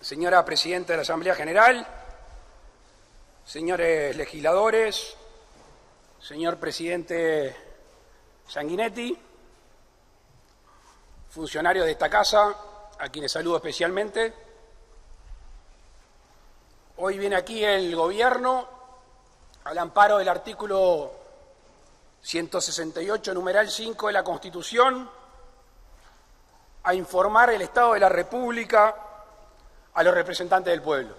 Señora Presidenta de la Asamblea General, señores legisladores, señor Presidente Sanguinetti, funcionarios de esta casa, a quienes saludo especialmente. Hoy viene aquí el Gobierno, al amparo del artículo 168, numeral 5 de la Constitución, a informar el Estado de la República a los representantes del pueblo.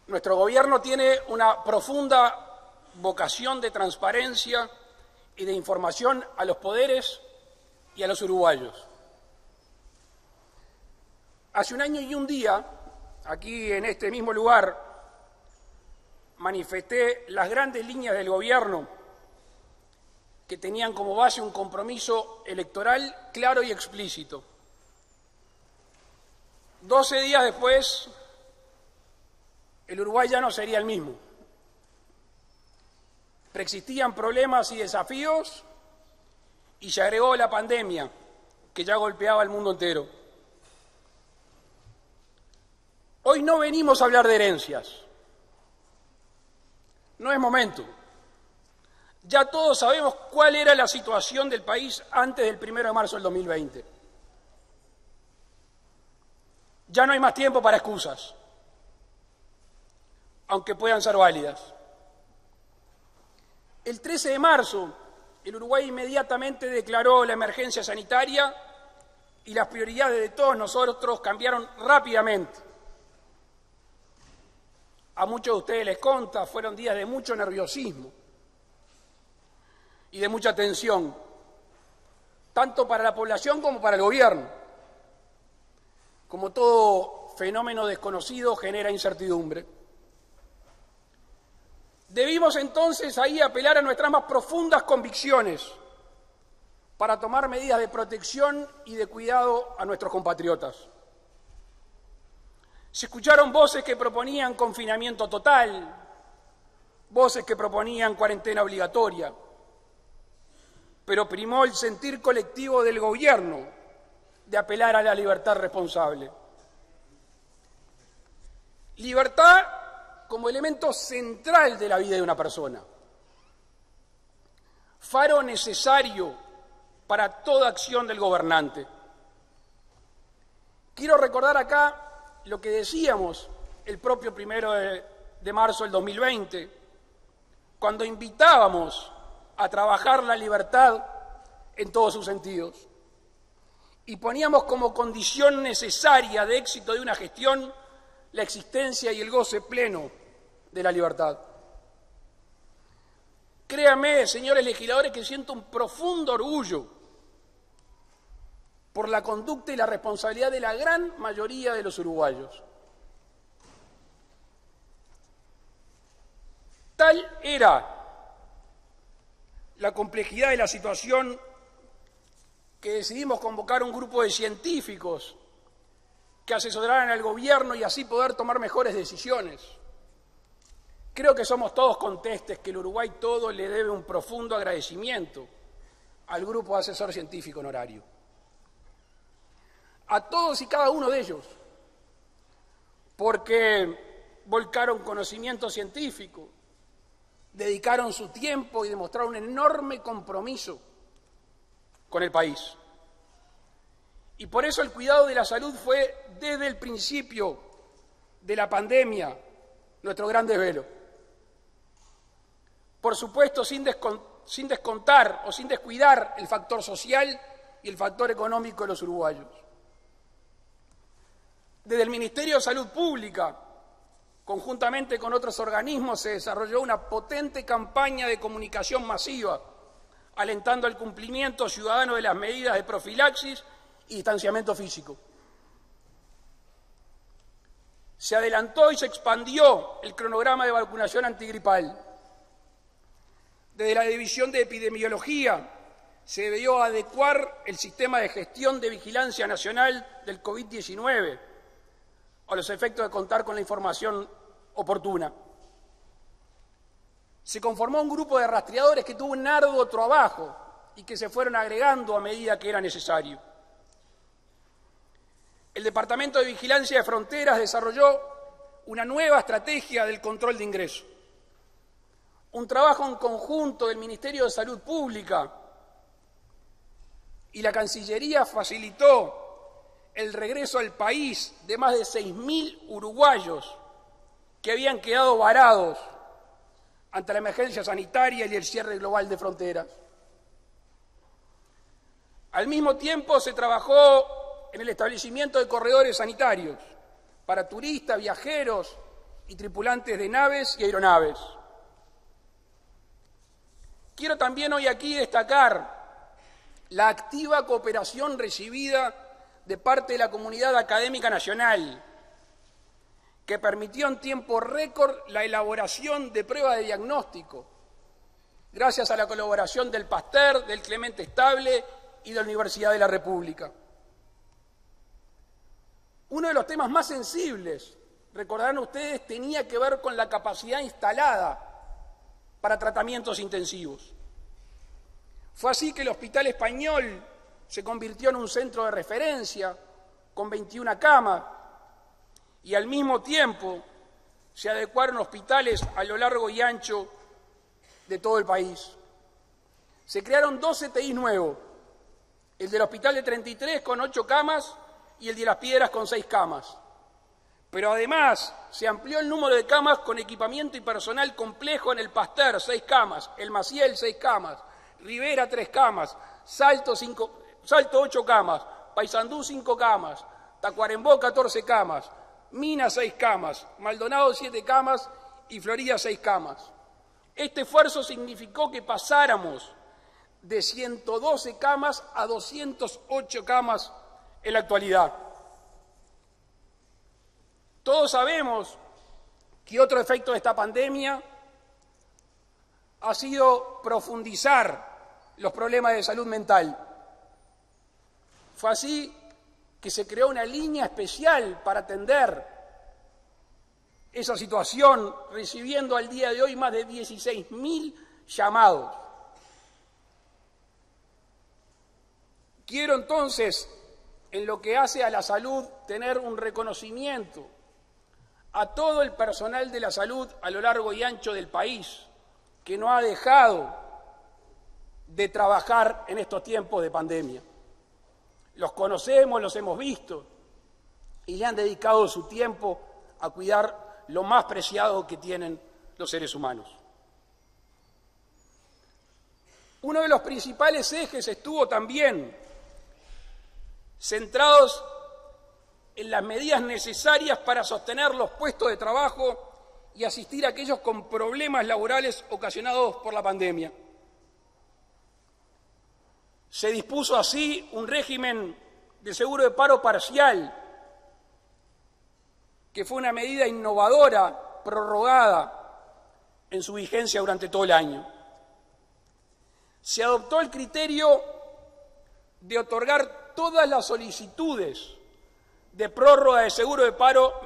Nuestro Gobierno tiene una profunda vocación de transparencia y de información a los poderes y a los uruguayos. Hace un año y un día, aquí en este mismo lugar, manifesté las grandes líneas del Gobierno que tenían como base un compromiso electoral claro y explícito. 12 días después, el Uruguay ya no sería el mismo. Preexistían problemas y desafíos y se agregó la pandemia que ya golpeaba al mundo entero. Hoy no venimos a hablar de herencias. No es momento. Ya todos sabemos cuál era la situación del país antes del 1 de marzo del 2020. Ya no hay más tiempo para excusas, aunque puedan ser válidas. El 13 de marzo, el Uruguay inmediatamente declaró la emergencia sanitaria y las prioridades de todos nosotros cambiaron rápidamente. A muchos de ustedes les consta, fueron días de mucho nerviosismo y de mucha tensión, tanto para la población como para el Gobierno. Como todo fenómeno desconocido genera incertidumbre. Debimos entonces ahí apelar a nuestras más profundas convicciones para tomar medidas de protección y de cuidado a nuestros compatriotas. Se escucharon voces que proponían confinamiento total, voces que proponían cuarentena obligatoria, pero primó el sentir colectivo del Gobierno de apelar a la libertad responsable. Libertad como elemento central de la vida de una persona, faro necesario para toda acción del gobernante. Quiero recordar acá lo que decíamos el propio 1 de marzo del 2020, cuando invitábamos a trabajar la libertad en todos sus sentidos y poníamos como condición necesaria de éxito de una gestión la existencia y el goce pleno de la libertad. Créanme, señores legisladores, que siento un profundo orgullo por la conducta y la responsabilidad de la gran mayoría de los uruguayos. Tal era la complejidad de la situación que decidimos convocar un grupo de científicos que asesoraran al Gobierno y así poder tomar mejores decisiones. Creo que somos todos contestes que el Uruguay todo le debe un profundo agradecimiento al grupo de asesor científico honorario. A todos y cada uno de ellos, porque volcaron conocimiento científico, dedicaron su tiempo y demostraron un enorme compromiso con el país. Y por eso el cuidado de la salud fue desde el principio de la pandemia nuestro gran desvelo. Por supuesto, sin descontar o sin descuidar el factor social y el factor económico de los uruguayos. Desde el Ministerio de Salud Pública, conjuntamente con otros organismos, se desarrolló una potente campaña de comunicación masiva, alentando el cumplimiento ciudadano de las medidas de profilaxis y distanciamiento físico. Se adelantó y se expandió el cronograma de vacunación antigripal. Desde la División de Epidemiología se debió adecuar el sistema de gestión de vigilancia nacional del COVID-19 a los efectos de contar con la información oportuna. Se conformó un grupo de rastreadores que tuvo un arduo trabajo y que se fueron agregando a medida que era necesario. el Departamento de Vigilancia de Fronteras desarrolló una nueva estrategia del control de ingresos. Un trabajo en conjunto del Ministerio de Salud Pública y la Cancillería facilitó el regreso al país de más de 6.000 uruguayos que habían quedado varados ante la emergencia sanitaria y el cierre global de fronteras. Al mismo tiempo se trabajó en el establecimiento de corredores sanitarios para turistas, viajeros y tripulantes de naves y aeronaves. Quiero también hoy aquí destacar la activa cooperación recibida de parte de la comunidad académica nacional, que permitió en tiempo récord la elaboración de pruebas de diagnóstico, gracias a la colaboración del Pasteur, del Clemente Estable y de la Universidad de la República. Uno de los temas más sensibles, recordarán ustedes, tenía que ver con la capacidad instalada para tratamientos intensivos. Fue así que el Hospital Español se convirtió en un centro de referencia con 21 camas y al mismo tiempo se adecuaron hospitales a lo largo y ancho de todo el país. Se crearon 2 CTIs nuevos, el del Hospital de 33 con 8 camas y el de Las Piedras con 6 camas. Pero además se amplió el número de camas con equipamiento y personal complejo en el Pasteur, 6 camas, el Maciel, 6 camas, Rivera, 3 camas, Salto 8 camas, Paysandú, 5 camas, Tacuarembó, 14 camas, Minas, 6 camas, Maldonado, 7 camas y Florida, 6 camas. Este esfuerzo significó que pasáramos de 112 camas a 208 camas en la actualidad. Todos sabemos que otro efecto de esta pandemia ha sido profundizar los problemas de salud mental. Fue así que se creó una línea especial para atender esa situación, recibiendo al día de hoy más de 16.000 llamados. Quiero entonces, en lo que hace a la salud, tener un reconocimiento a todo el personal de la salud a lo largo y ancho del país, que no ha dejado de trabajar en estos tiempos de pandemia. Los conocemos, los hemos visto, y le han dedicado su tiempo a cuidar lo más preciado que tienen los seres humanos. Uno de los principales ejes estuvo también centrados en las medidas necesarias para sostener los puestos de trabajo y asistir a aquellos con problemas laborales ocasionados por la pandemia. Se dispuso así un régimen de seguro de paro parcial, que fue una medida innovadora, prorrogada en su vigencia durante todo el año. Se adoptó el criterio de otorgar todas las solicitudes de prórroga de seguro de paro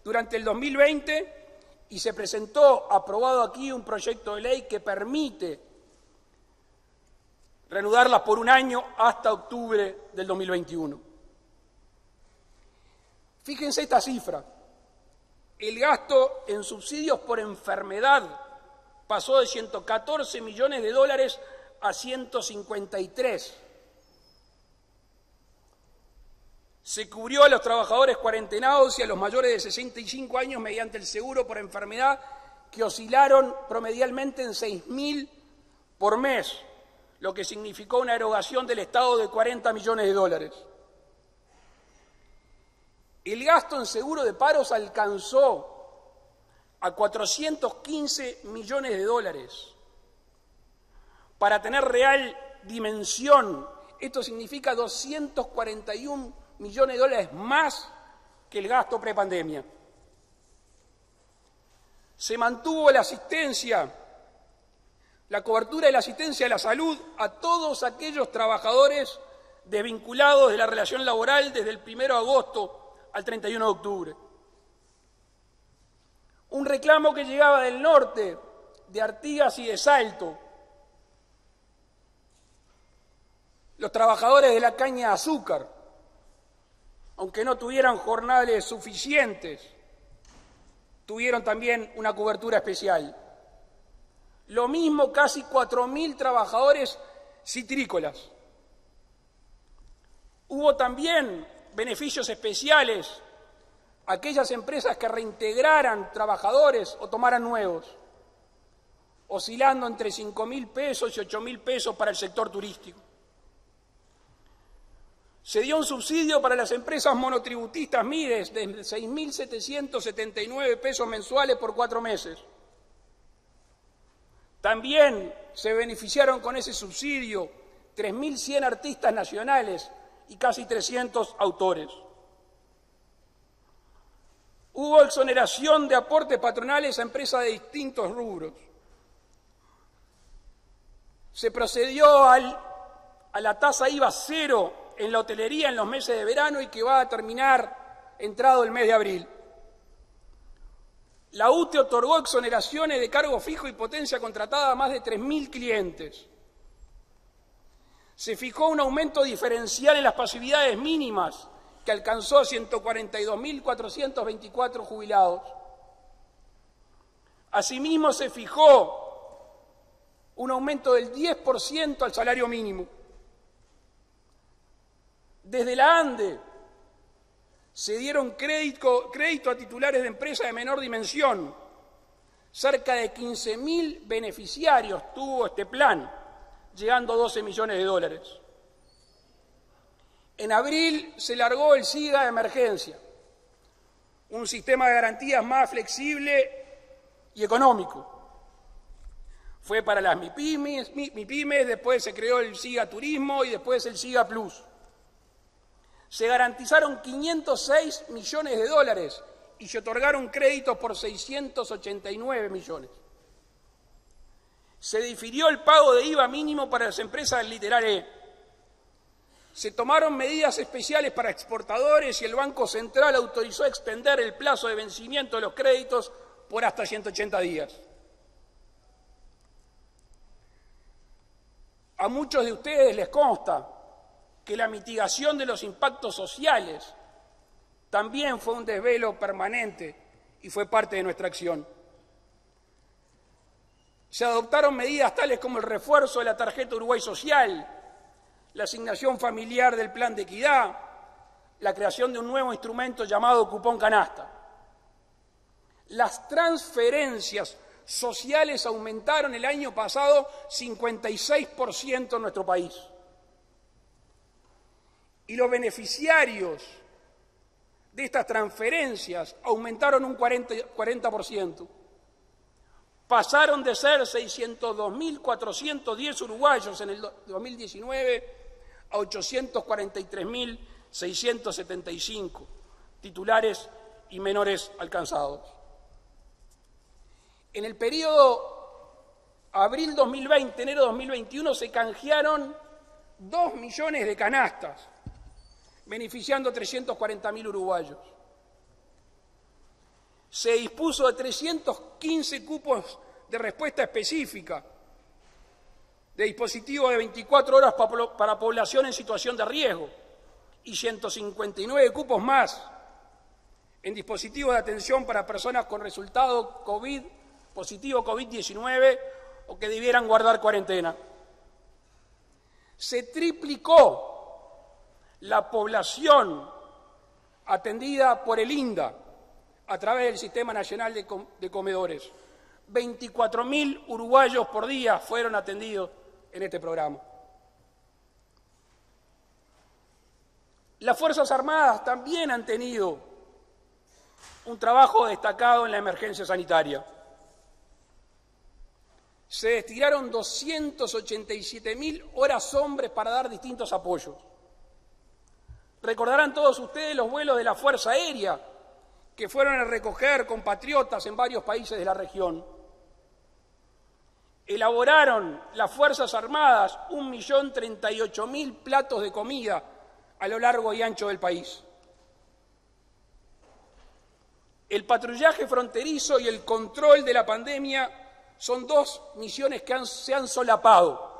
durante el 2020 y se presentó, aprobado aquí, un proyecto de ley que permite reanudarlas por un año hasta octubre del 2021. Fíjense esta cifra. El gasto en subsidios por enfermedad pasó de $114 millones a 153. Se cubrió a los trabajadores cuarentenados y a los mayores de 65 años mediante el seguro por enfermedad, que oscilaron promedialmente en 6.000 por mes, lo que significó una erogación del Estado de $40 millones. El gasto en seguro de paros alcanzó a $415 millones. Para tener real dimensión, esto significa $241 millones más que el gasto prepandemia. Se mantuvo la asistencia, la cobertura de la asistencia a la salud a todos aquellos trabajadores desvinculados de la relación laboral desde el 1 de agosto al 31 de octubre. Un reclamo que llegaba del norte, de Artigas y de Salto. Los trabajadores de la caña de azúcar, aunque no tuvieran jornales suficientes, tuvieron también una cobertura especial. Lo mismo casi 4.000 trabajadores citrícolas. Hubo también beneficios especiales a aquellas empresas que reintegraran trabajadores o tomaran nuevos, oscilando entre 5.000 pesos y 8.000 pesos para el sector turístico. Se dio un subsidio para las empresas monotributistas MIDES de 6.779 pesos mensuales por 4 meses. También se beneficiaron con ese subsidio 3.100 artistas nacionales y casi 300 autores. Hubo exoneración de aportes patronales a empresas de distintos rubros. Se procedió a la tasa IVA cero en la hotelería en los meses de verano y que va a terminar entrado el mes de abril. La UTE otorgó exoneraciones de cargo fijo y potencia contratada a más de 3.000 clientes. Se fijó un aumento diferencial en las pasividades mínimas que alcanzó a 142.424 jubilados. Asimismo, se fijó un aumento del 10% al salario mínimo. Desde la ANDE se dieron crédito a titulares de empresas de menor dimensión. Cerca de 15.000 beneficiarios tuvo este plan, llegando a 12 millones de dólares. En abril se largó el SIGA de emergencia, un sistema de garantías más flexible y económico. Fue para las MIPYMES, después se creó el SIGA Turismo y después el SIGA Plus. Se garantizaron 506 millones de dólares y se otorgaron créditos por 689 millones. Se difirió el pago de IVA mínimo para las empresas del Litoral E. Se tomaron medidas especiales para exportadores y el Banco Central autorizó extender el plazo de vencimiento de los créditos por hasta 180 días. A muchos de ustedes les consta que la mitigación de los impactos sociales también fue un desvelo permanente y fue parte de nuestra acción. Se adoptaron medidas tales como el refuerzo de la tarjeta Uruguay Social, la asignación familiar del Plan de Equidad, la creación de un nuevo instrumento llamado cupón canasta. Las transferencias sociales aumentaron el año pasado 56% en nuestro país. Y los beneficiarios de estas transferencias aumentaron un 40%. Pasaron de ser 602.410 uruguayos en el 2019 a 843.675 titulares y menores alcanzados. En el periodo abril 2020, enero 2021 se canjearon 2 millones de canastas, beneficiando a 340.000 uruguayos. Se dispuso de 315 cupos de respuesta específica, de dispositivos de 24 horas para población en situación de riesgo y 159 cupos más en dispositivos de atención para personas con resultado positivo COVID-19 o que debieran guardar cuarentena. Se triplicó la población atendida por el INDA a través del Sistema Nacional de Comedores. 24.000 uruguayos por día fueron atendidos en este programa. Las Fuerzas Armadas también han tenido un trabajo destacado en la emergencia sanitaria. Se destinaron 287.000 horas hombres para dar distintos apoyos. Recordarán todos ustedes los vuelos de la Fuerza Aérea que fueron a recoger compatriotas en varios países de la región. Elaboraron las Fuerzas Armadas 1.038.000 platos de comida a lo largo y ancho del país. El patrullaje fronterizo y el control de la pandemia son dos misiones que se han solapado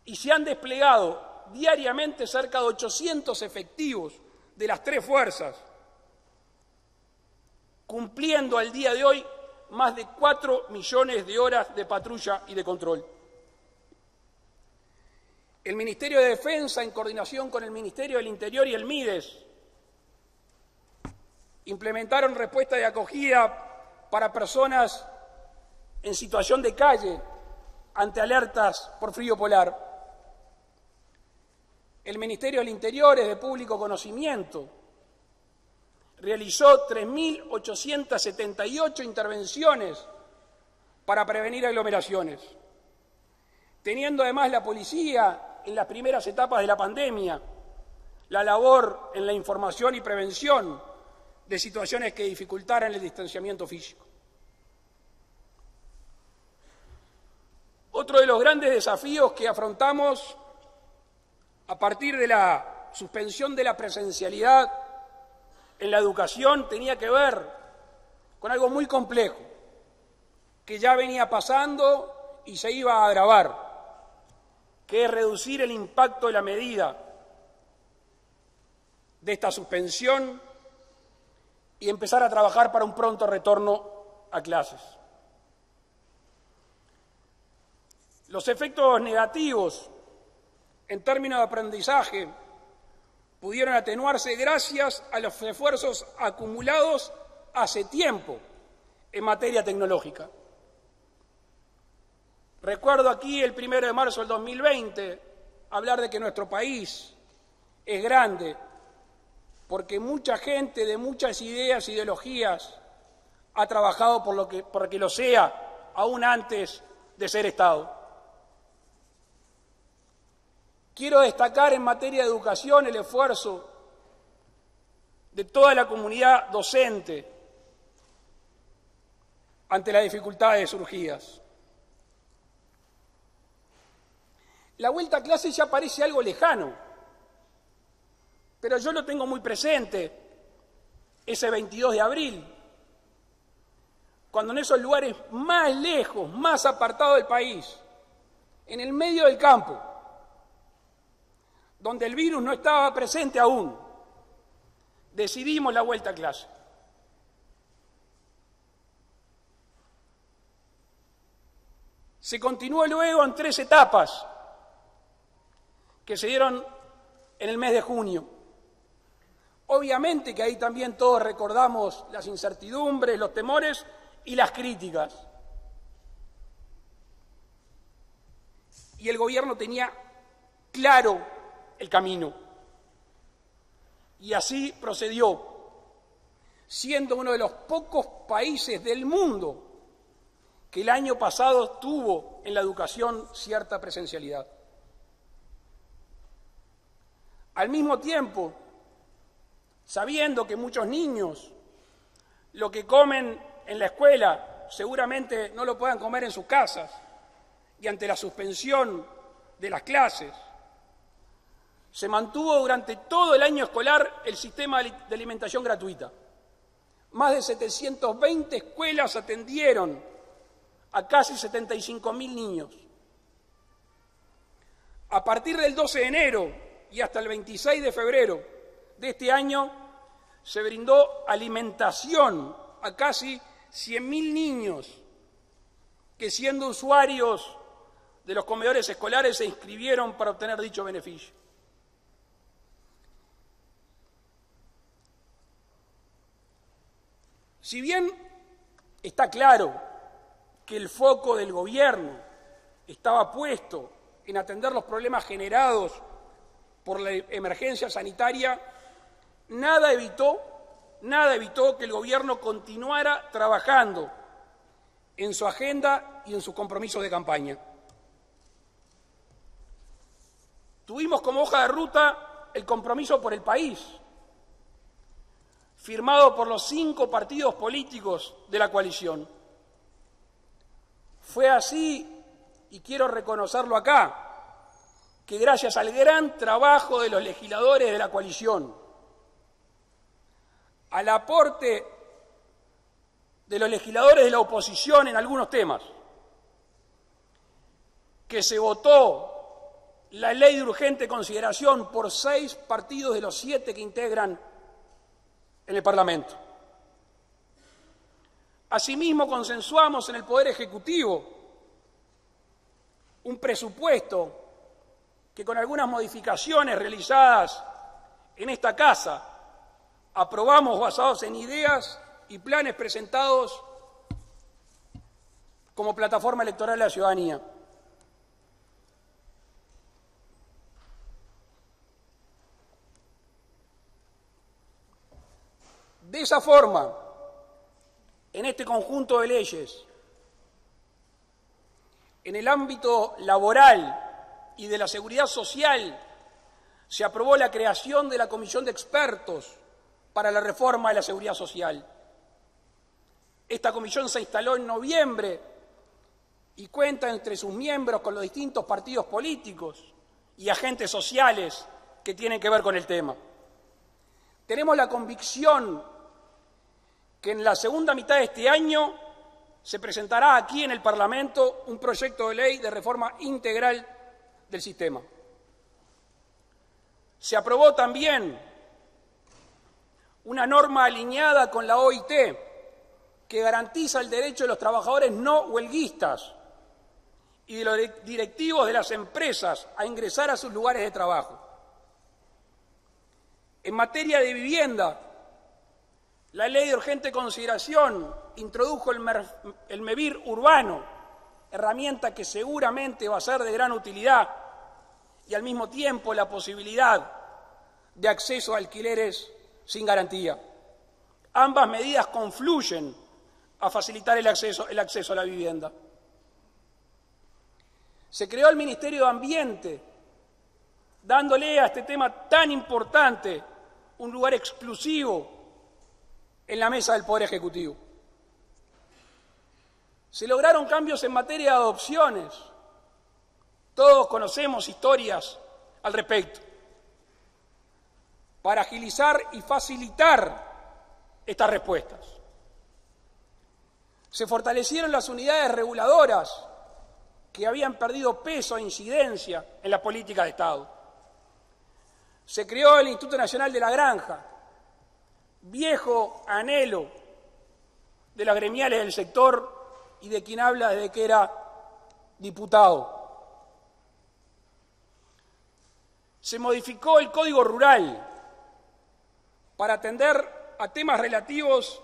y se han desplegado diariamente cerca de 800 efectivos de las tres fuerzas, cumpliendo al día de hoy más de 4 millones de horas de patrulla y de control. El Ministerio de Defensa, en coordinación con el Ministerio del Interior y el MIDES, implementaron respuesta de acogida para personas en situación de calle ante alertas por frío polar. El Ministerio del Interior es de público conocimiento. Realizó 3.878 intervenciones para prevenir aglomeraciones, teniendo además la policía en las primeras etapas de la pandemia la labor en la información y prevención de situaciones que dificultaran el distanciamiento físico. Otro de los grandes desafíos que afrontamos a partir de la suspensión de la presencialidad en la educación tenía que ver con algo muy complejo, que ya venía pasando y se iba a agravar, que es reducir el impacto de la medida de esta suspensión y empezar a trabajar para un pronto retorno a clases. Los efectos negativos en términos de aprendizaje pudieron atenuarse gracias a los esfuerzos acumulados hace tiempo en materia tecnológica. Recuerdo aquí el 1 de marzo del 2020 hablar de que nuestro país es grande porque mucha gente de muchas ideas e ideologías ha trabajado por que lo sea aún antes de ser Estado. Quiero destacar en materia de educación el esfuerzo de toda la comunidad docente ante las dificultades surgidas. La vuelta a clase ya parece algo lejano, pero yo lo tengo muy presente, ese 22 de abril, cuando en esos lugares más lejos, más apartados del país, en el medio del campo, donde el virus no estaba presente aún, decidimos la vuelta a clase. Se continuó luego en 3 etapas que se dieron en el mes de junio. Obviamente que ahí también todos recordamos las incertidumbres, los temores y las críticas. Y el gobierno tenía claro el camino. Y así procedió, siendo uno de los pocos países del mundo que el año pasado tuvo en la educación cierta presencialidad. Al mismo tiempo, sabiendo que muchos niños lo que comen en la escuela seguramente no lo puedan comer en sus casas, y ante la suspensión de las clases, se mantuvo durante todo el año escolar el sistema de alimentación gratuita. Más de 720 escuelas atendieron a casi 75.000 niños. A partir del 12 de enero y hasta el 26 de febrero de este año, se brindó alimentación a casi 100.000 niños que, siendo usuarios de los comedores escolares, se inscribieron para obtener dicho beneficio. Si bien está claro que el foco del gobierno estaba puesto en atender los problemas generados por la emergencia sanitaria, nada evitó que el gobierno continuara trabajando en su agenda y en sus compromisos de campaña. Tuvimos como hoja de ruta el compromiso por el país, firmado por los 5 partidos políticos de la coalición. Fue así, y quiero reconocerlo acá, que gracias al gran trabajo de los legisladores de la coalición, al aporte de los legisladores de la oposición en algunos temas, que se votó la ley de urgente consideración por 6 partidos de los 7 que integran en el Parlamento. Asimismo, consensuamos en el Poder Ejecutivo un presupuesto que, con algunas modificaciones realizadas en esta Casa, aprobamos basados en ideas y planes presentados como plataforma electoral de la ciudadanía. De esa forma, en este conjunto de leyes, en el ámbito laboral y de la seguridad social, se aprobó la creación de la Comisión de Expertos para la Reforma de la Seguridad Social. Esta comisión se instaló en noviembre y cuenta entre sus miembros con los distintos partidos políticos y agentes sociales que tienen que ver con el tema. Tenemos la convicción que en la segunda mitad de este año se presentará aquí en el Parlamento un proyecto de ley de reforma integral del sistema. Se aprobó también una norma alineada con la OIT que garantiza el derecho de los trabajadores no huelguistas y de los directivos de las empresas a ingresar a sus lugares de trabajo. En materia de vivienda, la Ley de Urgente Consideración introdujo el MEVIR urbano, herramienta que seguramente va a ser de gran utilidad, y al mismo tiempo la posibilidad de acceso a alquileres sin garantía. Ambas medidas confluyen a facilitar el acceso a la vivienda. Se creó el Ministerio de Ambiente, dándole a este tema tan importante un lugar exclusivo en la mesa del Poder Ejecutivo. Se lograron cambios en materia de adopciones. Todos conocemos historias al respecto. Para agilizar y facilitar estas respuestas. Se fortalecieron las unidades reguladoras que habían perdido peso e incidencia en la política de Estado. Se creó el Instituto Nacional de la Granja, viejo anhelo de las gremiales del sector y de quien habla desde que era diputado. Se modificó el Código Rural para atender a temas relativos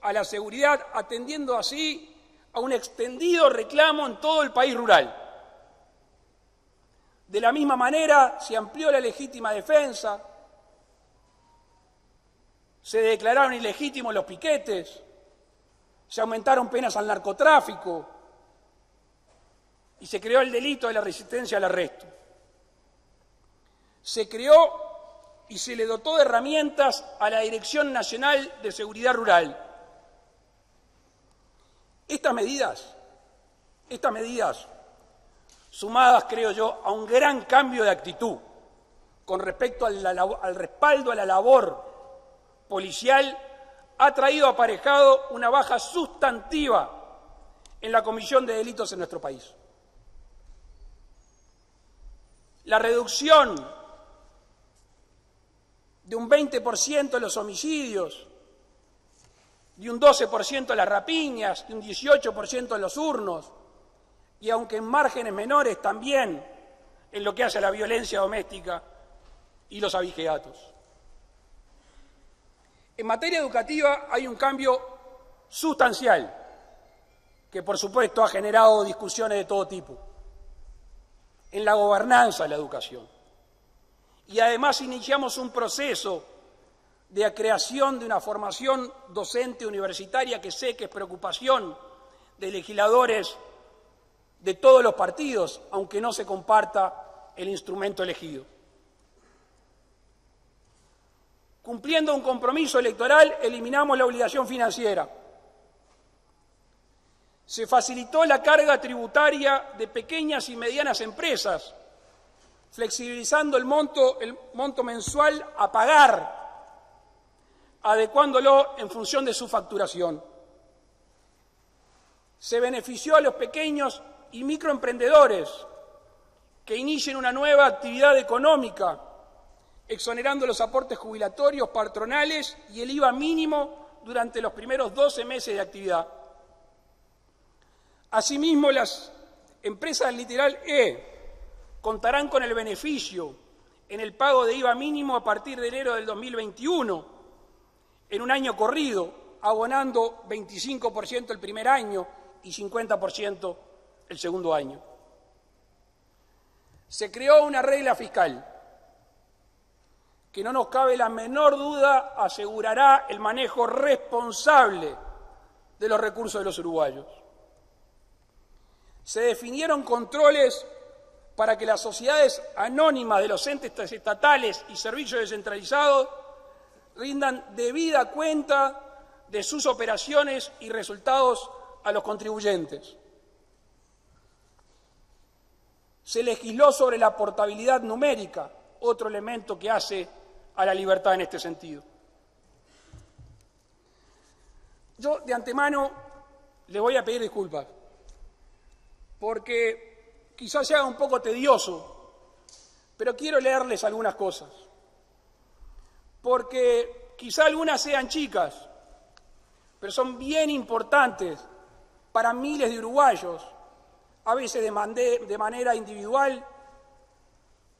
a la seguridad, atendiendo así a un extendido reclamo en todo el país rural. De la misma manera, se amplió la legítima defensa, se declararon ilegítimos los piquetes, se aumentaron penas al narcotráfico y se creó el delito de la resistencia al arresto. Se creó y se le dotó de herramientas a la Dirección Nacional de Seguridad Rural. Estas medidas, sumadas, creo yo, a un gran cambio de actitud con respecto al respaldo a la labor policial, ha traído aparejado una baja sustantiva en la comisión de delitos en nuestro país. La reducción de un 20% de los homicidios, de un 12% de las rapiñas, de un 18% de los hurnos, y aunque en márgenes menores también en lo que hace a la violencia doméstica y los abigeatos. En materia educativa hay un cambio sustancial que, por supuesto, ha generado discusiones de todo tipo en la gobernanza de la educación. Y además iniciamos un proceso de creación de una formación docente universitaria que sé que es preocupación de legisladores de todos los partidos, aunque no se comparta el instrumento elegido. Cumpliendo un compromiso electoral, eliminamos la obligación financiera. Se facilitó la carga tributaria de pequeñas y medianas empresas, flexibilizando el monto mensual a pagar, adecuándolo en función de su facturación. Se benefició a los pequeños y microemprendedores que inicien una nueva actividad económica exonerando los aportes jubilatorios patronales y el IVA mínimo durante los primeros 12 meses de actividad. Asimismo, las empresas del litoral E contarán con el beneficio en el pago de IVA mínimo a partir de enero del 2021, en un año corrido, abonando 25% el primer año y 50% el segundo año. Se creó una regla fiscal que, no nos cabe la menor duda, asegurará el manejo responsable de los recursos de los uruguayos. Se definieron controles para que las sociedades anónimas de los entes estatales y servicios descentralizados rindan debida cuenta de sus operaciones y resultados a los contribuyentes. Se legisló sobre la portabilidad numérica, otro elemento que hace a la libertad en este sentido. Yo de antemano les voy a pedir disculpas, porque quizás sea un poco tedioso, pero quiero leerles algunas cosas, porque quizá algunas sean chicas, pero son bien importantes para miles de uruguayos, a veces de manera individual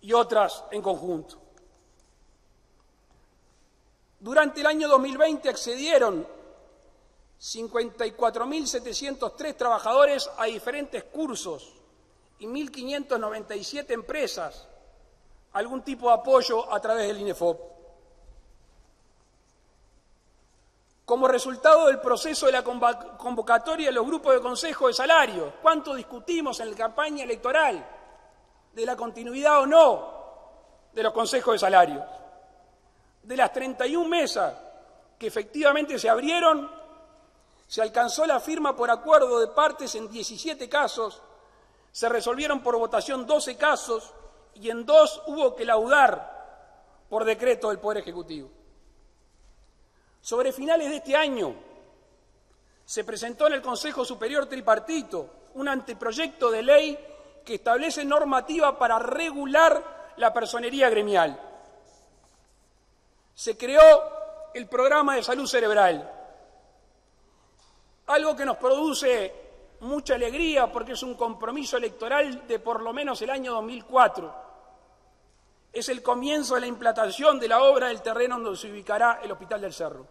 y otras en conjunto. Durante el año 2020 accedieron 54.703 trabajadores a diferentes cursos y 1.597 empresas algún tipo de apoyo a través del INEFOP. Como resultado del proceso de la convocatoria de los grupos de consejo de salarios, ¿cuánto discutimos en la campaña electoral de la continuidad o no de los consejos de salarios? De las 31 mesas que efectivamente se abrieron, se alcanzó la firma por acuerdo de partes en 17 casos, se resolvieron por votación 12 casos y en 2 hubo que laudar por decreto del Poder Ejecutivo. Sobre finales de este año se presentó en el Consejo Superior Tripartito un anteproyecto de ley que establece normativa para regular la personería gremial. Se creó el programa de salud cerebral, algo que nos produce mucha alegría porque es un compromiso electoral de por lo menos el año 2004. Es el comienzo de la implantación de la obra del terreno donde se ubicará el Hospital del Cerro.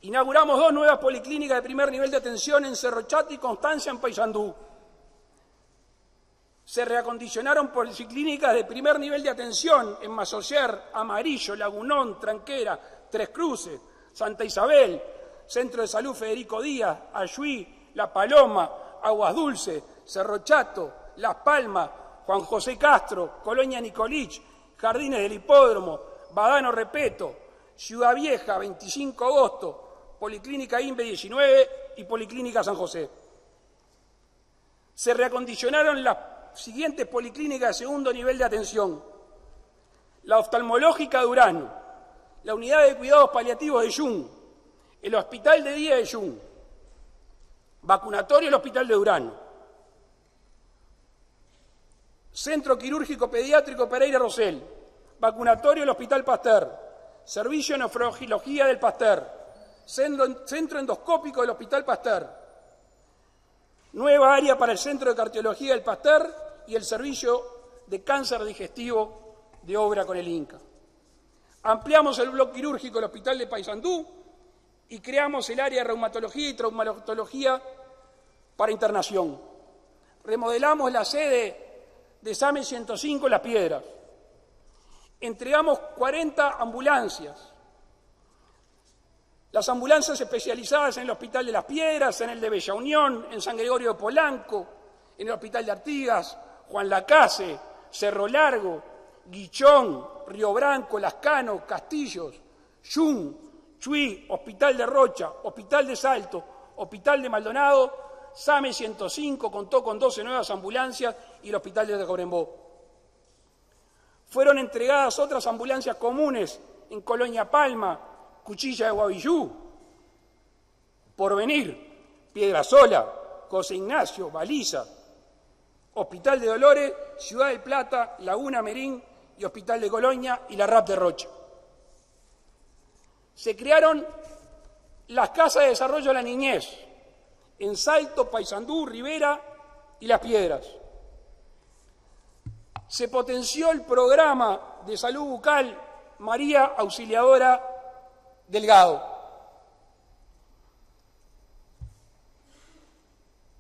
Inauguramos 2 nuevas policlínicas de primer nivel de atención en Cerro Chato y Constancia, en Paysandú. Se reacondicionaron policlínicas de primer nivel de atención en Masocer, Amarillo, Lagunón, Tranquera, Tres Cruces, Santa Isabel, Centro de Salud Federico Díaz, Ayuí, La Paloma, Aguas Dulces, Cerro Chato, Las Palmas, Juan José Castro, Colonia Nicolich, Jardines del Hipódromo, Badano Repeto, Ciudad Vieja, 25 de agosto, Policlínica INVE 19 y Policlínica San José. Se reacondicionaron las siguientes policlínicas de segundo nivel de atención: la oftalmológica de Urano, la unidad de cuidados paliativos de Yung, el hospital de día de Yung, vacunatorio el hospital de Urano, centro quirúrgico pediátrico Pereira Rosell, vacunatorio el hospital Pasteur, servicio de nefrología del Pasteur, centro endoscópico del hospital Pasteur, nueva área para el centro de cardiología del Pasteur y el servicio de cáncer digestivo de obra con el INCA. Ampliamos el bloque quirúrgico del hospital de Paysandú y creamos el área de reumatología y traumatología para internación. Remodelamos la sede de SAME 105 Las Piedras. Entregamos 40 ambulancias. Las ambulancias especializadas en el Hospital de Las Piedras, en el de Bella Unión, en San Gregorio de Polanco, en el Hospital de Artigas, Juan Lacase, Cerro Largo, Guichón, Río Branco, Lascano, Castillos, Yung, Chuy, Hospital de Rocha, Hospital de Salto, Hospital de Maldonado, SAME 105 contó con 12 nuevas ambulancias y el Hospital de Tacuarembó. Fueron entregadas otras ambulancias comunes en Colonia Palma, Cuchilla de Guavillú, Porvenir, Piedrasola, José Ignacio, Baliza. Hospital de Dolores, Ciudad del Plata, Laguna Merín y Hospital de Colonia y la RAP de Rocha. Se crearon las Casas de Desarrollo de la Niñez en Salto, Paysandú, Rivera y Las Piedras. Se potenció el programa de salud bucal María Auxiliadora Delgado.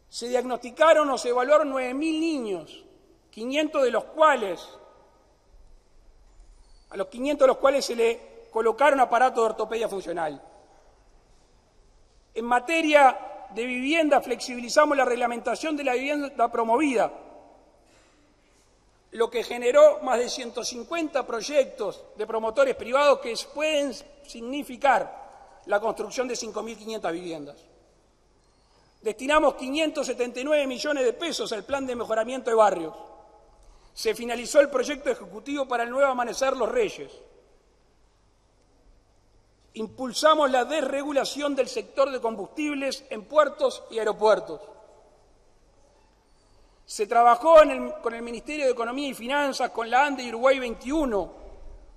Se diagnosticaron o se evaluaron 9.000 niños, 500 de los cuales se le colocaron aparatos de ortopedia funcional. En materia de vivienda, flexibilizamos la reglamentación de la vivienda promovida, lo que generó más de 150 proyectos de promotores privados que pueden significar la construcción de 5.500 viviendas. Destinamos 579 millones de pesos al plan de mejoramiento de barrios. Se finalizó el proyecto ejecutivo para el nuevo Amanecer Los Reyes. Impulsamos la desregulación del sector de combustibles en puertos y aeropuertos. Se trabajó con el Ministerio de Economía y Finanzas, con la ANDE y Uruguay 21,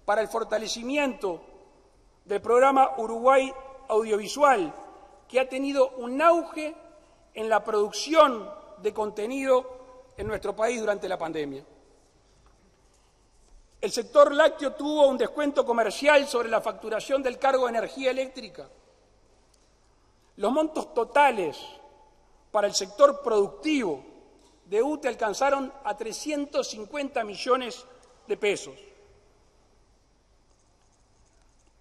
para el fortalecimiento del programa Uruguay Audiovisual, que ha tenido un auge en la producción de contenido en nuestro país durante la pandemia. El sector lácteo tuvo un descuento comercial sobre la facturación del cargo de energía eléctrica. Los montos totales para el sector productivo de UTE alcanzaron a 350 millones de pesos.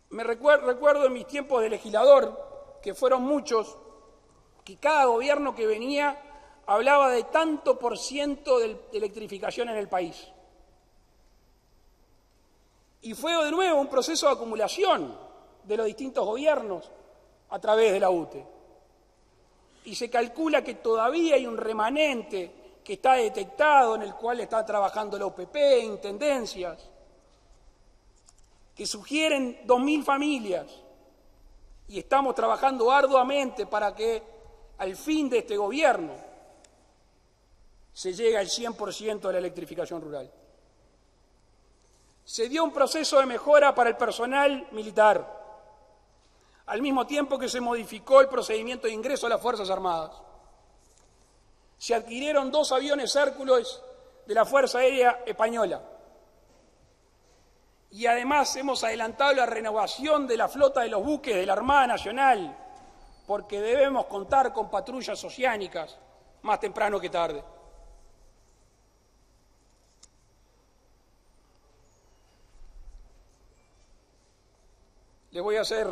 Me recuerdo en mis tiempos de legislador, que fueron muchos, que cada gobierno que venía hablaba de tanto por ciento de electrificación en el país. Y fue de nuevo un proceso de acumulación de los distintos gobiernos a través de la UTE. Y se calcula que todavía hay un remanente que está detectado, en el cual está trabajando la OPP, intendencias, que sugieren 2.000 familias. Y estamos trabajando arduamente para que al fin de este gobierno se llegue al 100% de la electrificación rural. Se dio un proceso de mejora para el personal militar, al mismo tiempo que se modificó el procedimiento de ingreso a las Fuerzas Armadas. Se adquirieron 2 aviones Hércules de la Fuerza Aérea Española. Y además hemos adelantado la renovación de la flota de los buques de la Armada Nacional, porque debemos contar con patrullas oceánicas más temprano que tarde. Les voy a hacer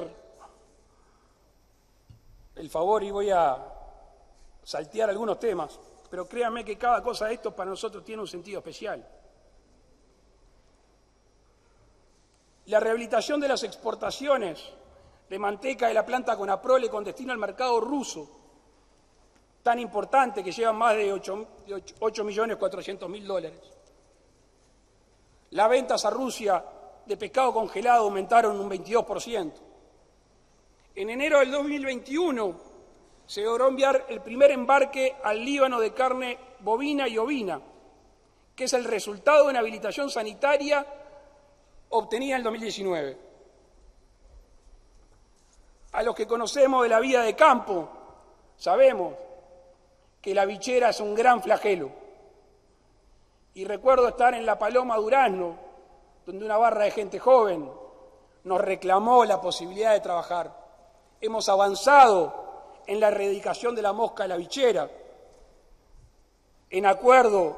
el favor y voy a saltear algunos temas, pero créanme que cada cosa de esto para nosotros tiene un sentido especial. La rehabilitación de las exportaciones de manteca de la planta Conaprole con destino al mercado ruso, tan importante, que llevan más de 8.400.000 dólares. Las ventas a Rusia de pescado congelado aumentaron un 22%. En enero del 2021 se logró enviar el primer embarque al Líbano de carne bovina y ovina, que es el resultado de una habilitación sanitaria obtenida en el 2019. A los que conocemos de la vida de campo, sabemos que la bichera es un gran flagelo. Y recuerdo estar en La Paloma, Durazno, donde una barra de gente joven nos reclamó la posibilidad de trabajar. Hemos avanzado en la erradicación de la mosca de la bichera, en acuerdo,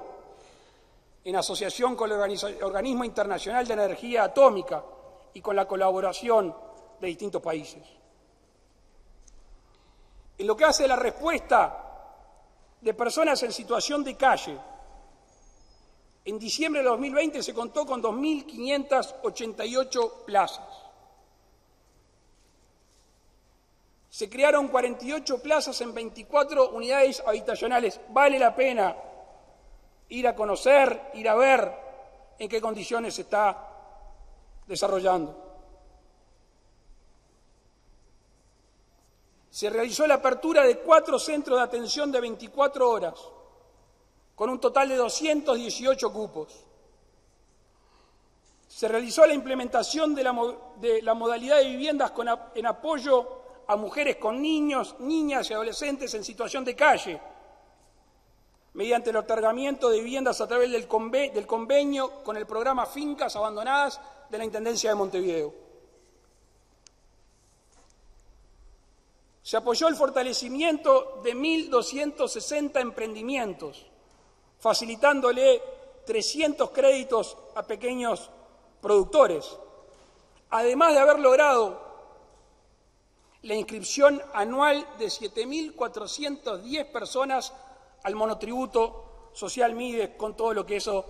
en asociación con el Organismo Internacional de Energía Atómica y con la colaboración de distintos países. En lo que hace a la respuesta de personas en situación de calle, en diciembre de 2020 se contó con 2.588 plazas. Se crearon 48 plazas en 24 unidades habitacionales. Vale la pena ir a conocer, ir a ver en qué condiciones se está desarrollando. Se realizó la apertura de 4 centros de atención de 24 horas con un total de 218 cupos. Se realizó la implementación de la modalidad de viviendas en apoyo a mujeres con niños, niñas y adolescentes en situación de calle, mediante el otorgamiento de viviendas a través del convenio con el programa Fincas Abandonadas de la Intendencia de Montevideo. Se apoyó el fortalecimiento de 1.260 emprendimientos, facilitándole 300 créditos a pequeños productores, además de haber logrado la inscripción anual de 7.410 personas al monotributo social MIDES, con todo lo que eso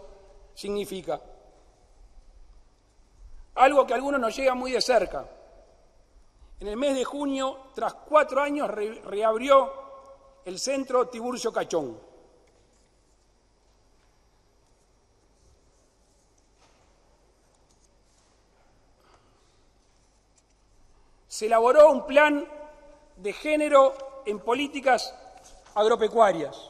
significa. Algo que a algunos nos llega muy de cerca. En el mes de junio, tras 4 años, reabrió el Centro Tiburcio Cachón. Se elaboró un plan de género en políticas agropecuarias.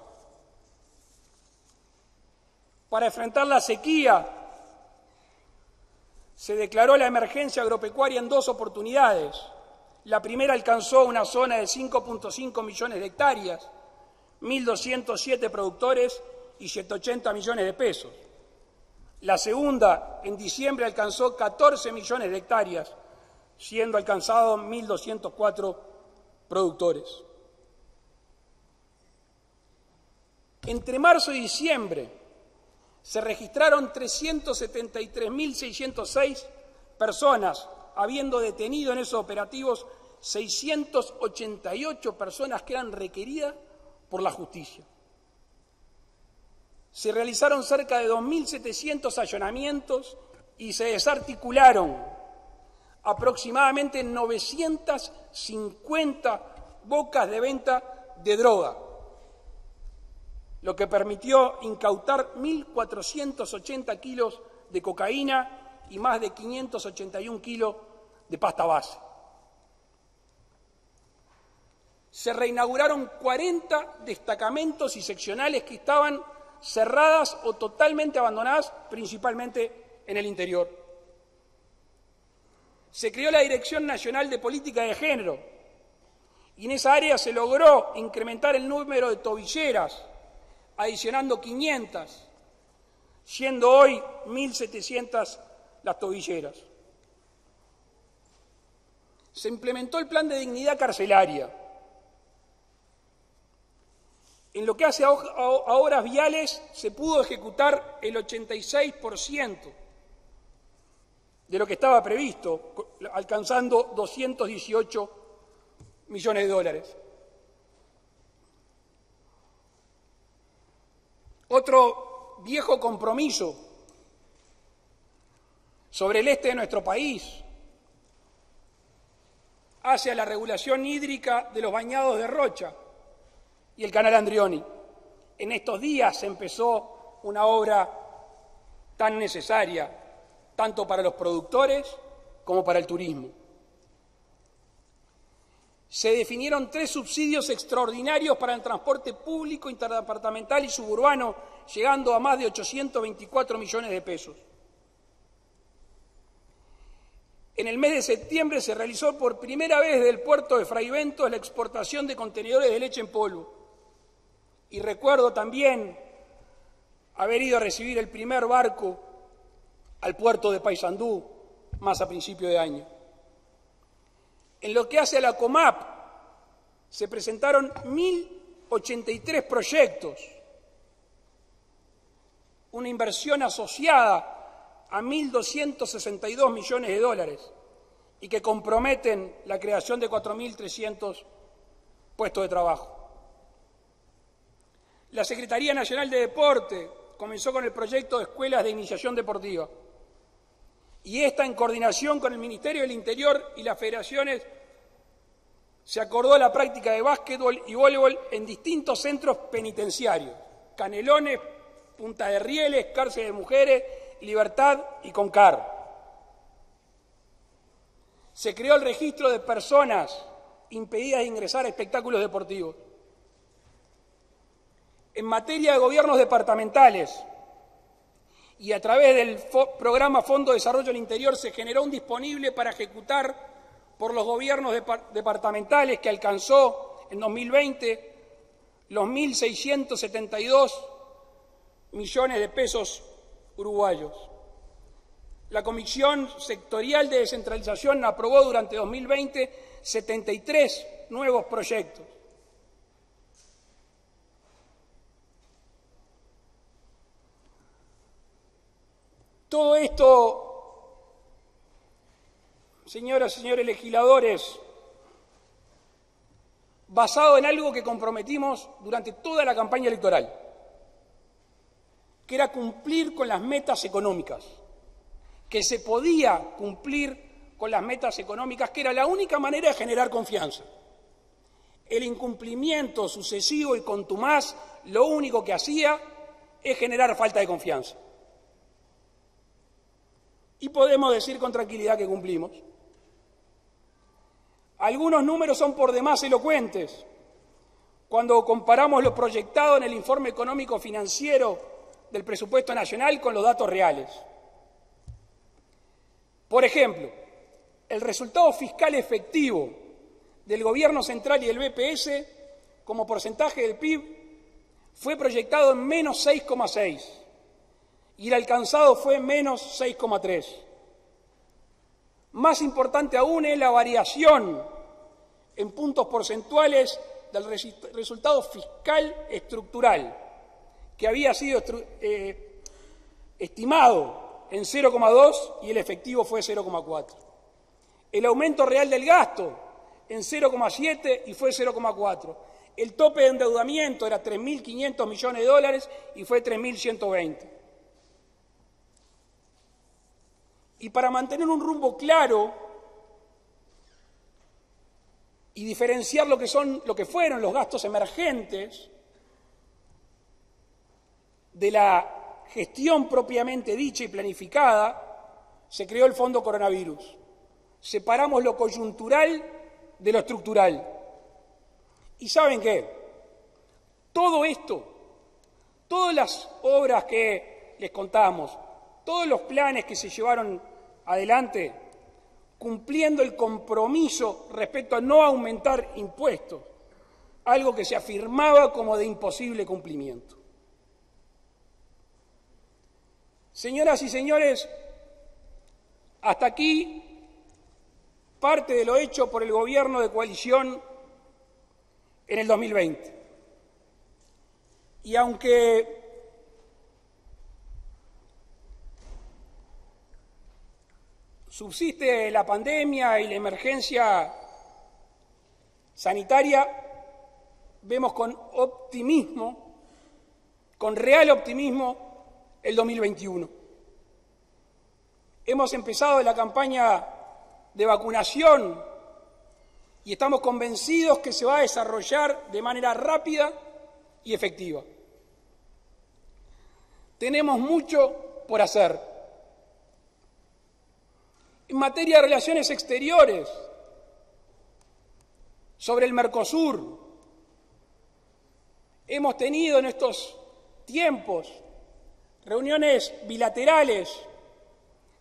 Para enfrentar la sequía, se declaró la emergencia agropecuaria en 2 oportunidades. La primera alcanzó una zona de 5.5 millones de hectáreas, 1.207 productores y 180 millones de pesos. La segunda, en diciembre, alcanzó 14 millones de hectáreas, siendo alcanzados 1.204 productores. Entre marzo y diciembre se registraron 373.606 personas, habiendo detenido en esos operativos 688 personas que eran requeridas por la justicia. Se realizaron cerca de 2.700 allanamientos y se desarticularon aproximadamente 950 bocas de venta de droga, lo que permitió incautar 1.480 kilos de cocaína y más de 581 kilos de pasta base. Se reinauguraron 40 destacamentos y seccionales que estaban cerradas o totalmente abandonadas, principalmente en el interior. Se creó la Dirección Nacional de Política de Género y en esa área se logró incrementar el número de tobilleras, adicionando 500, siendo hoy 1.700 las tobilleras. Se implementó el Plan de Dignidad Carcelaria. En lo que hace a obras viales, se pudo ejecutar el 86% de lo que estaba previsto, alcanzando 218 millones de dólares. Otro viejo compromiso sobre el este de nuestro país hacia la regulación hídrica de los bañados de Rocha y el canal Andrioni. En estos días se empezó una obra tan necesaria, tanto para los productores como para el turismo. Se definieron 3 subsidios extraordinarios para el transporte público, interdepartamental y suburbano, llegando a más de 824 millones de pesos. En el mes de septiembre se realizó por primera vez desde el puerto de Fray Bentos la exportación de contenedores de leche en polvo. Y recuerdo también haber ido a recibir el primer barco al puerto de Paysandú, más a principio de año. En lo que hace a la COMAP, se presentaron 1.083 proyectos, una inversión asociada a 1.262 millones de dólares y que comprometen la creación de 4.300 puestos de trabajo. La Secretaría Nacional de Deporte comenzó con el proyecto de escuelas de iniciación deportiva y esta, en coordinación con el Ministerio del Interior y las federaciones, se acordó la práctica de básquetbol y voleibol en distintos centros penitenciarios: Canelones, Punta de Rieles, Cárcel de Mujeres, Libertad y Concar. Se creó el registro de personas impedidas de ingresar a espectáculos deportivos. En materia de gobiernos departamentales y a través del programa Fondo de Desarrollo del Interior se generó un disponible para ejecutar por los gobiernos departamentales que alcanzó en 2020 los 1.672 millones de pesos uruguayos. La Comisión Sectorial de Descentralización aprobó durante 2020 73 nuevos proyectos. Todo esto, señoras y señores legisladores, basado en algo que comprometimos durante toda la campaña electoral, que era cumplir con las metas económicas, que se podía cumplir con las metas económicas, que era la única manera de generar confianza. El incumplimiento sucesivo y contumaz lo único que hacía es generar falta de confianza. Y podemos decir con tranquilidad que cumplimos. Algunos números son por demás elocuentes cuando comparamos lo proyectado en el informe económico financiero del presupuesto nacional con los datos reales. Por ejemplo, el resultado fiscal efectivo del Gobierno Central y del BPS como porcentaje del PIB fue proyectado en menos 6,6 y el alcanzado fue menos 6,3. Más importante aún es la variación en puntos porcentuales del resultado fiscal estructural, que había sido estimado en 0,2 y el efectivo fue 0,4. El aumento real del gasto en 0,7 y fue 0,4. El tope de endeudamiento era 3.500 millones de dólares y fue 3.120. Y para mantener un rumbo claro y diferenciar lo que fueron los gastos emergentes de la gestión propiamente dicha y planificada, se creó el Fondo Coronavirus. Separamos lo coyuntural de lo estructural. ¿Y saben qué? Todo esto, todas las obras que les contamos, todos los planes que se llevaron adelante, cumpliendo el compromiso respecto a no aumentar impuestos, algo que se afirmaba como de imposible cumplimiento. Señoras y señores, hasta aquí parte de lo hecho por el gobierno de coalición en el 2020. Y aunque subsiste la pandemia y la emergencia sanitaria, vemos con optimismo, con real optimismo, el 2021. Hemos empezado la campaña de vacunación y estamos convencidos que se va a desarrollar de manera rápida y efectiva. Tenemos mucho por hacer. En materia de relaciones exteriores, sobre el Mercosur, hemos tenido en estos tiempos reuniones bilaterales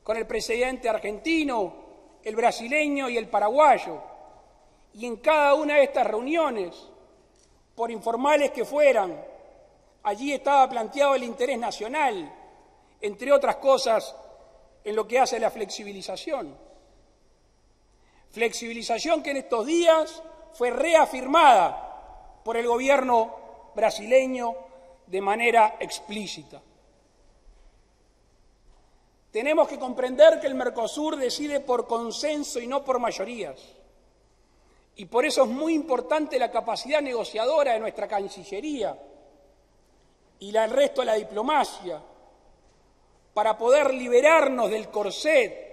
con el presidente argentino, el brasileño y el paraguayo. Y en cada una de estas reuniones, por informales que fueran, allí estaba planteado el interés nacional, entre otras cosas, en lo que hace a la flexibilización. Flexibilización que en estos días fue reafirmada por el gobierno brasileño de manera explícita. Tenemos que comprender que el Mercosur decide por consenso y no por mayorías. Y por eso es muy importante la capacidad negociadora de nuestra Cancillería y el resto de la diplomacia para poder liberarnos del corset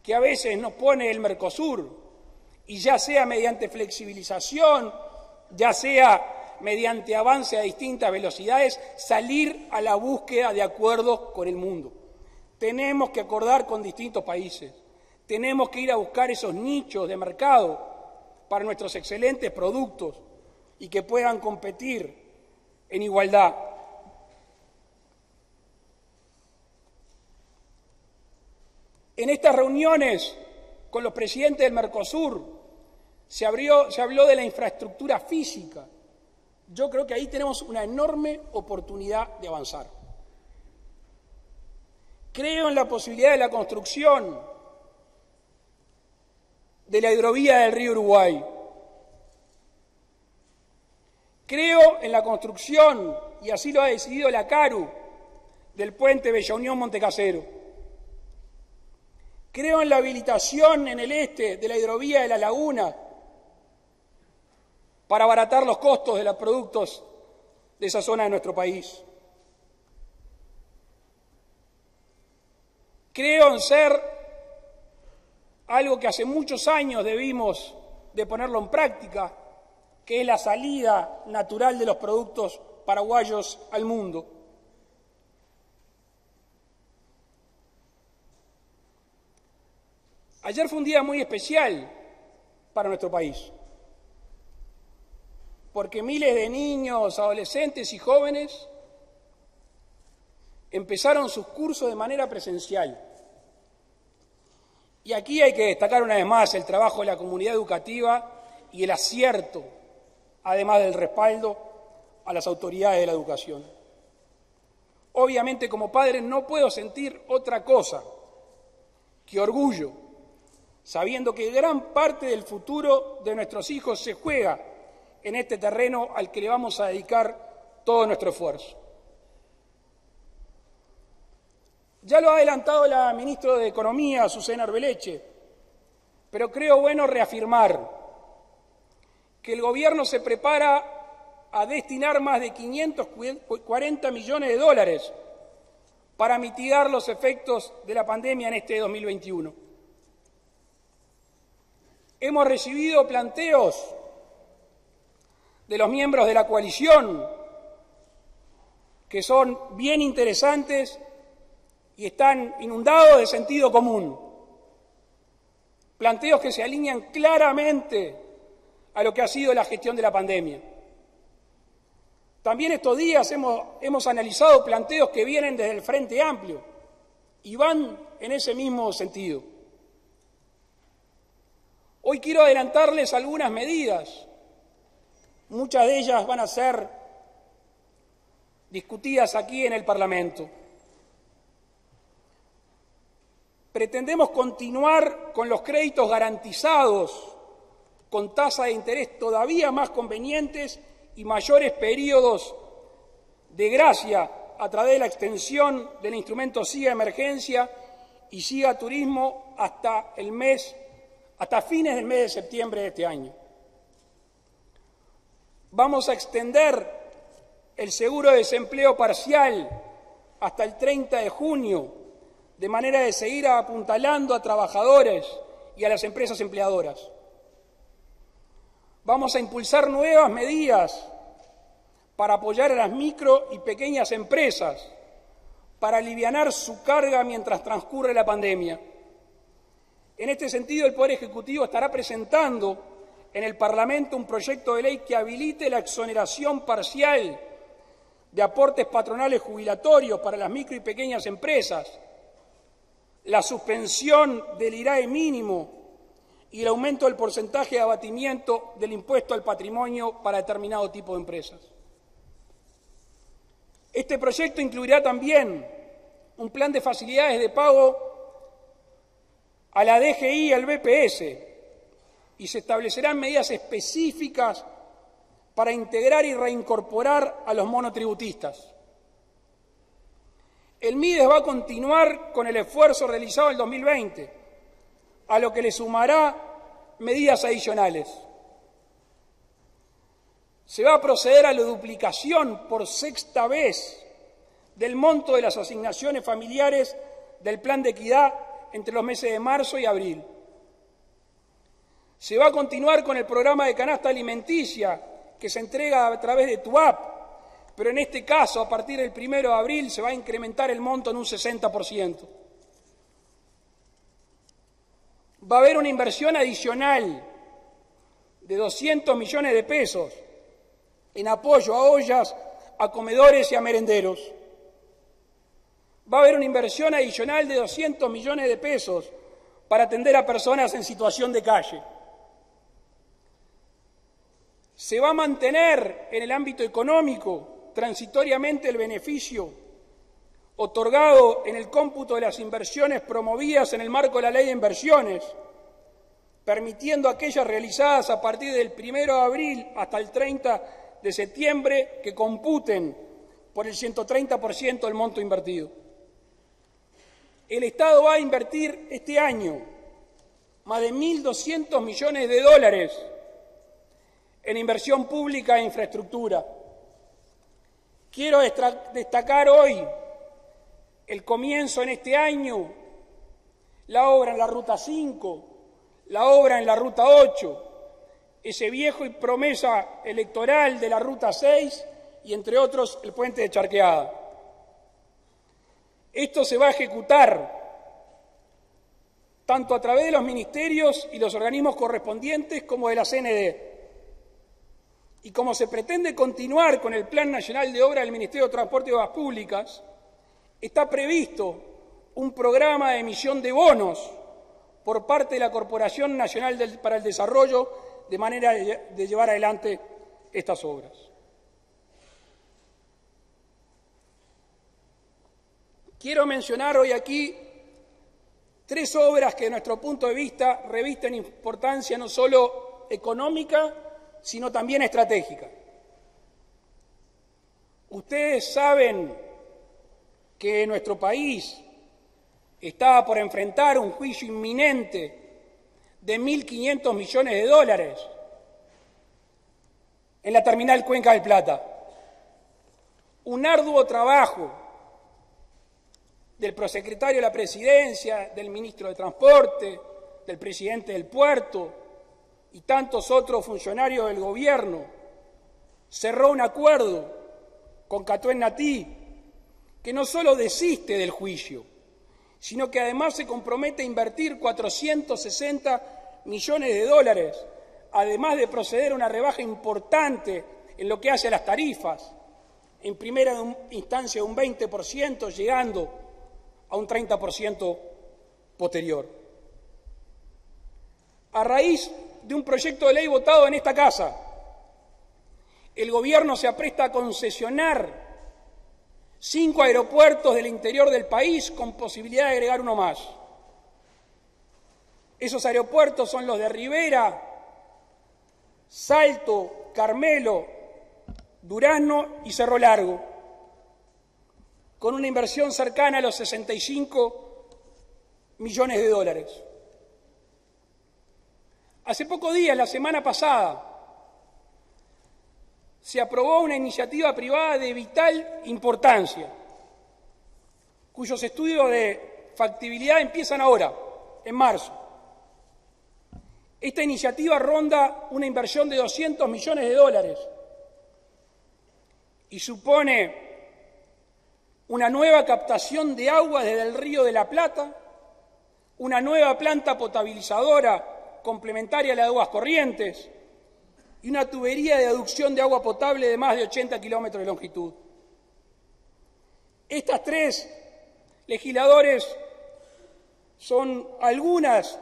que a veces nos pone el Mercosur, y ya sea mediante flexibilización, ya sea mediante avance a distintas velocidades, salir a la búsqueda de acuerdos con el mundo. Tenemos que acordar con distintos países, tenemos que ir a buscar esos nichos de mercado para nuestros excelentes productos y que puedan competir en igualdad. En estas reuniones con los presidentes del Mercosur se habló de la infraestructura física. Yo creo que ahí tenemos una enorme oportunidad de avanzar. Creo en la posibilidad de la construcción de la hidrovía del río Uruguay. Creo en la construcción, y así lo ha decidido la CARU, del puente Bella Unión-Montecasero. Creo en la habilitación en el este de la hidrovía de La Laguna para abaratar los costos de los productos de esa zona de nuestro país. Creo en ser algo que hace muchos años debimos de ponerlo en práctica, que es la salida natural de los productos paraguayos al mundo. Ayer fue un día muy especial para nuestro país, porque miles de niños, adolescentes y jóvenes empezaron sus cursos de manera presencial. Y aquí hay que destacar una vez más el trabajo de la comunidad educativa y el acierto, además del respaldo a las autoridades de la educación. Obviamente, como padre, no puedo sentir otra cosa que orgullo, sabiendo que gran parte del futuro de nuestros hijos se juega en este terreno al que le vamos a dedicar todo nuestro esfuerzo. Ya lo ha adelantado la ministra de Economía, Susana Arbeleche, pero creo bueno reafirmar que el Gobierno se prepara a destinar más de 540 millones de dólares para mitigar los efectos de la pandemia en este 2021. Hemos recibido planteos de los miembros de la coalición que son bien interesantes y están inundados de sentido común. Planteos que se alinean claramente a lo que ha sido la gestión de la pandemia. También estos días hemos analizado planteos que vienen desde el Frente Amplio y van en ese mismo sentido. Hoy quiero adelantarles algunas medidas. Muchas de ellas van a ser discutidas aquí en el Parlamento. Pretendemos continuar con los créditos garantizados con tasas de interés todavía más convenientes y mayores periodos de gracia a través de la extensión del instrumento SIGA Emergencia y SIGA Turismo hasta fines del mes de septiembre de este año. Vamos a extender el seguro de desempleo parcial hasta el 30 de junio, de manera de seguir apuntalando a trabajadores y a las empresas empleadoras. Vamos a impulsar nuevas medidas para apoyar a las micro y pequeñas empresas, para alivianar su carga mientras transcurre la pandemia. En este sentido, el Poder Ejecutivo estará presentando en el Parlamento un proyecto de ley que habilite la exoneración parcial de aportes patronales jubilatorios para las micro y pequeñas empresas, la suspensión del IRAE mínimo y el aumento del porcentaje de abatimiento del impuesto al patrimonio para determinado tipo de empresas. Este proyecto incluirá también un plan de facilidades de pago a la DGI y al BPS y se establecerán medidas específicas para integrar y reincorporar a los monotributistas. El MIDES va a continuar con el esfuerzo realizado en el 2020, a lo que le sumará medidas adicionales. Se va a proceder a la duplicación por sexta vez del monto de las asignaciones familiares del Plan de Equidad entre los meses de marzo y abril. Se va a continuar con el programa de canasta alimenticia que se entrega a través de TUAP, pero en este caso, a partir del 1 de abril, se va a incrementar el monto en un 60%. Va a haber una inversión adicional de 200 millones de pesos en apoyo a ollas, a comedores y a merenderos. Va a haber una inversión adicional de 200 millones de pesos para atender a personas en situación de calle. Se va a mantener en el ámbito económico transitoriamente el beneficio otorgado en el cómputo de las inversiones promovidas en el marco de la Ley de Inversiones, permitiendo aquellas realizadas a partir del 1 de abril hasta el 30 de septiembre que computen por el 130% del monto invertido. El Estado va a invertir este año más de 1.200 millones de dólares en inversión pública e infraestructura. Quiero destacar hoy el comienzo en este año, la obra en la Ruta 5, la obra en la Ruta 8, ese viejo y promesa electoral de la Ruta 6 y, entre otros, el puente de Charqueada. Esto se va a ejecutar tanto a través de los ministerios y los organismos correspondientes como de la CND. Y como se pretende continuar con el Plan Nacional de Obra del Ministerio de Transporte y Obras Públicas, está previsto un programa de emisión de bonos por parte de la Corporación Nacional para el Desarrollo de manera de llevar adelante estas obras. Quiero mencionar hoy aquí 3 obras que, de nuestro punto de vista, revisten importancia no solo económica, sino también estratégica. Ustedes saben que nuestro país estaba por enfrentar un juicio inminente de 1.500 millones de dólares en la terminal Cuenca del Plata. Un arduo trabajo del prosecretario de la Presidencia, del ministro de Transporte, del presidente del puerto y tantos otros funcionarios del gobierno, cerró un acuerdo con Catuén Natí que no solo desiste del juicio, sino que además se compromete a invertir 460 millones de dólares, además de proceder a una rebaja importante en lo que hace a las tarifas, en primera instancia de un 20%, llegando a un 30% posterior. A raíz de un proyecto de ley votado en esta casa, el Gobierno se apresta a concesionar 5 aeropuertos del interior del país con posibilidad de agregar uno más. Esos aeropuertos son los de Rivera, Salto, Carmelo, Durazno y Cerro Largo, con una inversión cercana a los 65 millones de dólares. Hace pocos días, la semana pasada, se aprobó una iniciativa privada de vital importancia, cuyos estudios de factibilidad empiezan ahora, en marzo. Esta iniciativa ronda una inversión de 200 millones de dólares y supone una nueva captación de agua desde el Río de la Plata, una nueva planta potabilizadora complementaria a la de Aguas Corrientes y una tubería de aducción de agua potable de más de 80 kilómetros de longitud. Estas 3, legisladores, son algunas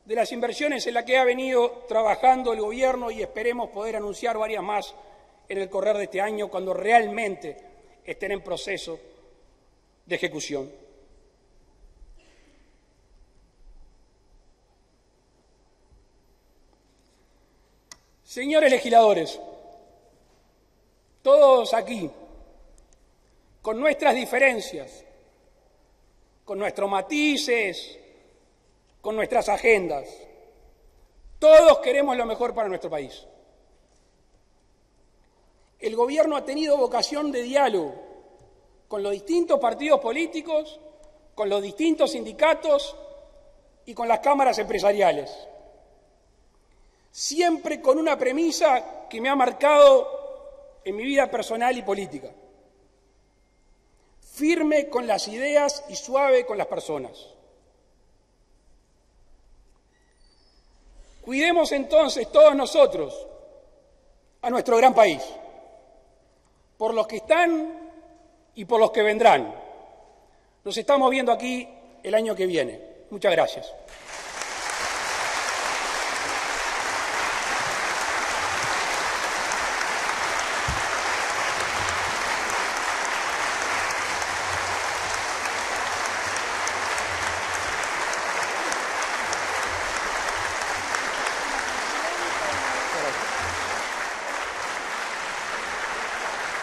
de las inversiones en las que ha venido trabajando el Gobierno y esperemos poder anunciar varias más en el correr de este año cuando realmente estén en proceso de ejecución. Señores legisladores, todos aquí, con nuestras diferencias, con nuestros matices, con nuestras agendas, todos queremos lo mejor para nuestro país. El Gobierno ha tenido vocación de diálogo con los distintos partidos políticos, con los distintos sindicatos y con las cámaras empresariales. Siempre con una premisa que me ha marcado en mi vida personal y política: firme con las ideas y suave con las personas. Cuidemos entonces todos nosotros a nuestro gran país, por los que están y por los que vendrán. Nos estamos viendo aquí el año que viene. Muchas gracias.